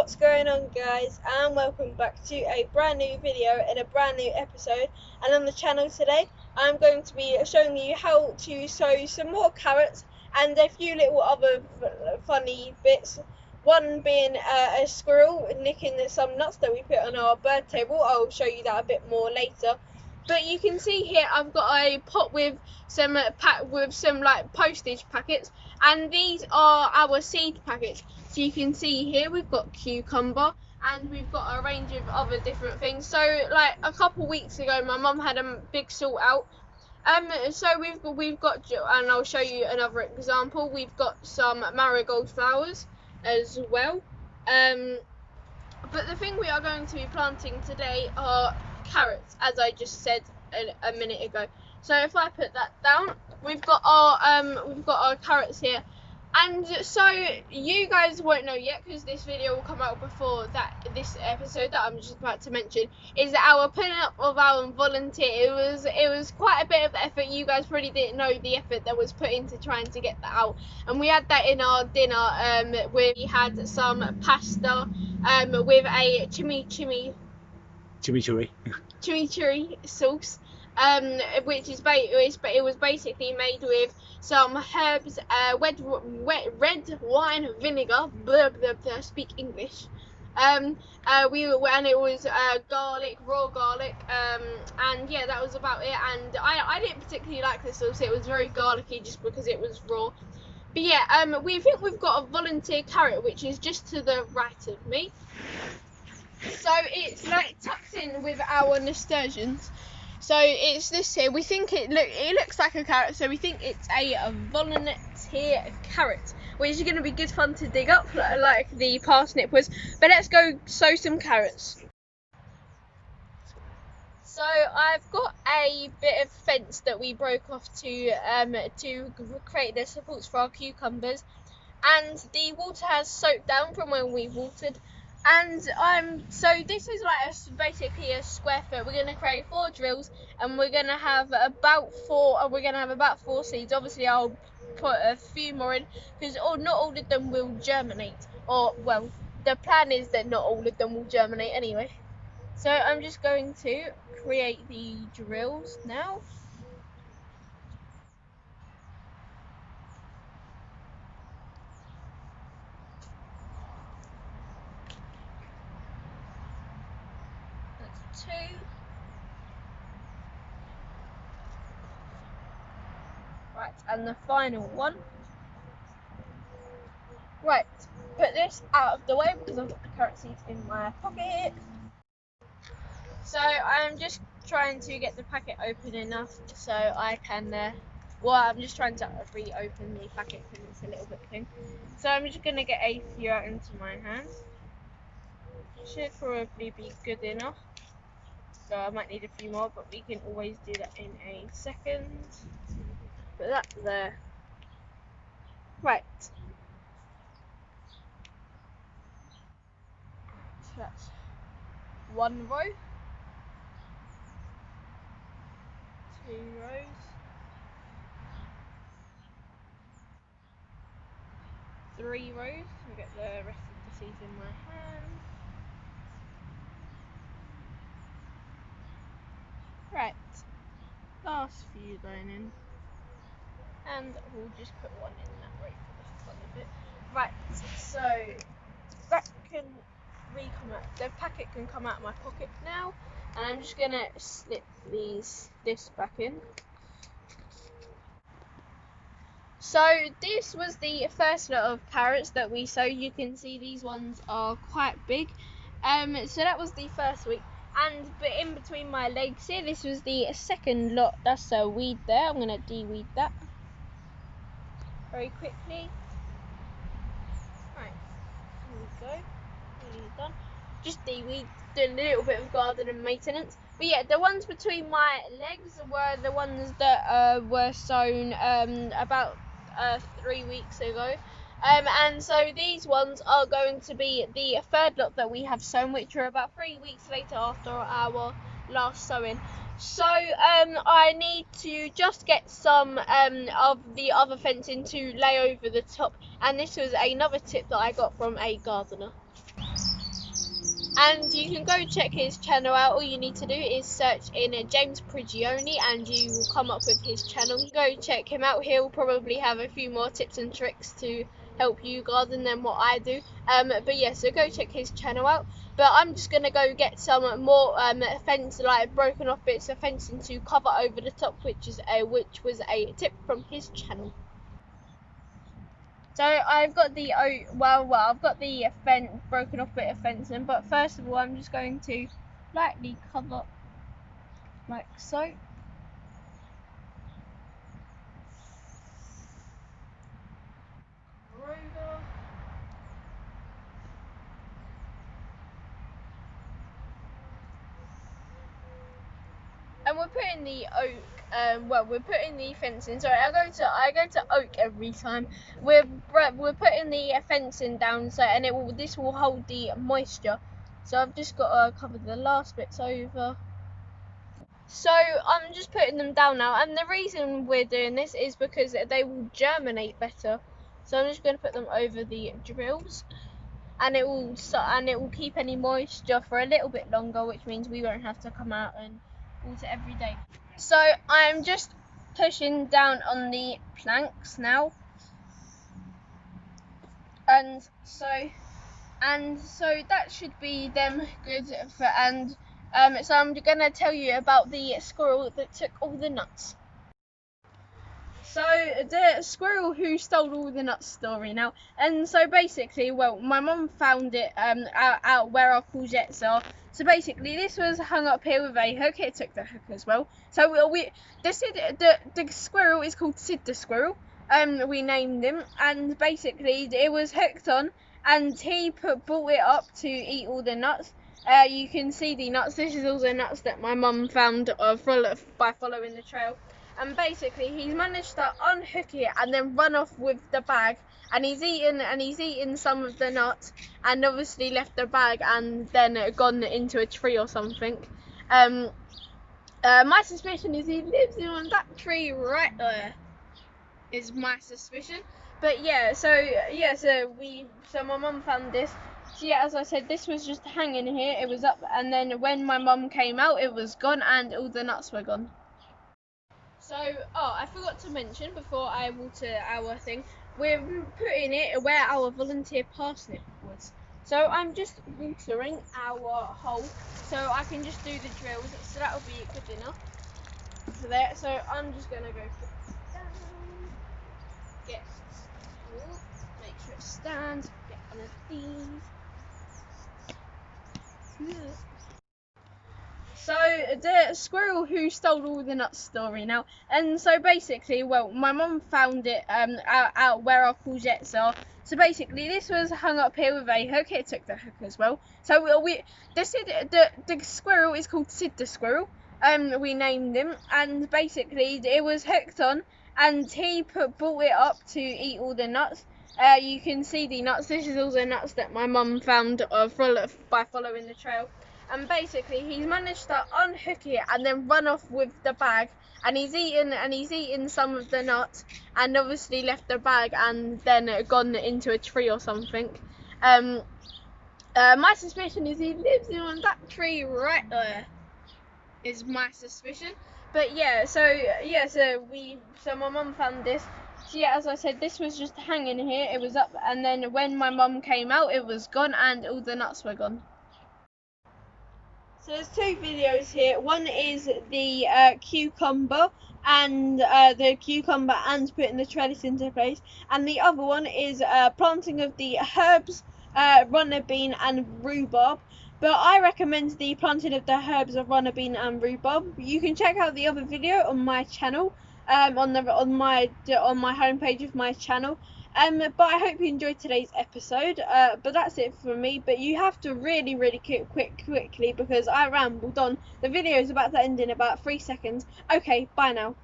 What's going on, guys, and welcome back to a brand new video and a brand new episode. And on the channel today I'm going to be showing you how to sow some more carrots and a few little other funny bits, one being a squirrel nicking some nuts that we put on our bird table. I'll show you that a bit more later. But you can see here I've got a pot with some like postage packets, and these are our seed packets. So you can see here we've got cucumber and we've got a range of other different things. So like a couple weeks ago my mum had a big sort out. So we've got, and I'll show you another example, we've got some marigold flowers as well. But the thing we are going to be planting today are carrots, as I just said a minute ago. So if I put that down, we've got our carrots here. And so you guys won't know yet, because this video will come out before this episode that I'm just about to mention, is our putting up of our volunteer. It was quite a bit of effort. You guys probably didn't know the effort that was put into trying to get that out. And we had that in our dinner. We had some pasta with a chimichurri sauce, which is it was basically made with some herbs, red wine vinegar. Blah, blah, blah, speak English. And it was raw garlic, and yeah, that was about it. And I didn't particularly like the sauce. It was very garlicky just because it was raw. But yeah, we think we've got a volunteer carrot, which is just to the right of me. So it's like tucked in with our nasturtiums. So it's this here. We think it looks like a carrot, so we think it's a volunteer carrot, which is going to be good fun to dig up, like the parsnip was. But let's go sow some carrots. So I've got a bit of fence that we broke off to create the supports for our cucumbers, and the water has soaked down from when we watered. And so this is like basically a square foot. We're going to create 4 drills, and we're going to have about 4 seeds. Obviously I'll put a few more in, because not all of them will germinate, or well, the plan is that not all of them will germinate anyway. So I'm just going to create the drills now. That's 2. Right, and the final one. Right, put this out of the way because I've got the carrot seeds in my pocket. So I'm just trying to get the packet open enough so I can, I'm just trying to reopen the packet because it's a little bit thin. So I'm just going to get a few out into my hands. Should probably be good enough. So I might need a few more, but we can always do that in a second. Put that there. Right. So that's 1 row. 2 rows. 3 rows. I'll get the rest of the seeds in my hand. Right. Last few going in. And we'll just put 1 in that way for the fun of it. Right, so that can the packet can come out of my pocket now, and I'm just gonna slip this back in. So this was the first lot of carrots that we sowed. You can see these ones are quite big. So that was the first week, but in between my legs here, this was the second lot. That's a weed there. I'm gonna de-weed that very quickly. Right, here we go. Nearly done. Just de-weed, doing a little bit of garden maintenance. But yeah, the ones between my legs were the ones that were sown about 3 weeks ago. And so these ones are going to be the third lot that we have sown, which are about 3 weeks later after our last sowing. So I need to just get some of the other fencing to lay over the top, and this was another tip that I got from a gardener. And you can go check his channel out. All you need to do is search in James Prigioni and you will come up with his channel. Go check him out. He'll probably have a few more tips and tricks to help you garden than what I do. But yeah, so go check his channel out. But I'm just gonna go get some more fence, like broken off bits of fencing to cover over the top, which was a tip from his channel. So I've got the I've got the broken off bit of fencing, but first of all I'm just going to lightly cover like so. And we're putting the oak. We're putting the fencing. Sorry, I go to oak every time. We're putting the fencing down, so and this will hold the moisture. So I've just got to cover the last bits over. So I'm just putting them down now, and the reason we're doing this is because they will germinate better. So I'm just going to put them over the drills, and it will keep any moisture for a little bit longer, which means we won't have to come out and water every day. So I'm just pushing down on the planks now, and so that should be them good for. And so I'm gonna tell you about the squirrel that took all the nuts. So the squirrel who stole all the nuts story now, and so basically, well, my mum found it out where our courgettes are. So basically, this was hung up here with a hook. It took the hook as well. So the squirrel is called Sid the squirrel. We named him, and basically it was hooked on, and he brought it up to eat all the nuts. You can see the nuts. This is all the nuts that my mum found by following the trail. And basically he's managed to unhook it and then run off with the bag, and he's eaten some of the nuts and obviously left the bag and then gone into a tree or something. My suspicion is he lives in that tree right there, is my suspicion. But yeah, so my mum found this. So yeah, as I said, this was just hanging here. It was up, and then when my mum came out, it was gone and all the nuts were gone. So, I forgot to mention before I water our thing, we're putting it where our volunteer parsnip was. So I'm just watering our hole, so I can just do the drills, so that'll be good enough for there. So I'm just gonna go down, get make sure it stands, get one of these. Yeah. So the squirrel who stole all the nuts story now, and so basically, well, my mum found it out where our courgettes are. So basically, this was hung up here with a hook. It took the hook as well. So the squirrel is called Sid the squirrel. We named him, and basically it was hooked on, and he brought it up to eat all the nuts. You can see the nuts. This is all the nuts that my mum found by following the trail. And basically he's managed to unhook it and then run off with the bag, and he's eaten some of the nuts and obviously left the bag and then gone into a tree or something. My suspicion is he lives in that tree right there, is my suspicion. But yeah, so my mum found this. So yeah, as I said, this was just hanging here. It was up, and then when my mum came out, it was gone and all the nuts were gone. So there's two videos here. One is the cucumber and putting the trellis into place, and the other one is planting of the herbs, runner bean and rhubarb. But I recommend the planting of the herbs of runner bean and rhubarb. You can check out the other video on my channel, on my homepage of my channel. But I hope you enjoyed today's episode. But that's it for me. But you have to really quickly, because I rambled on. The video is about to end in about 3 seconds. Okay, bye now.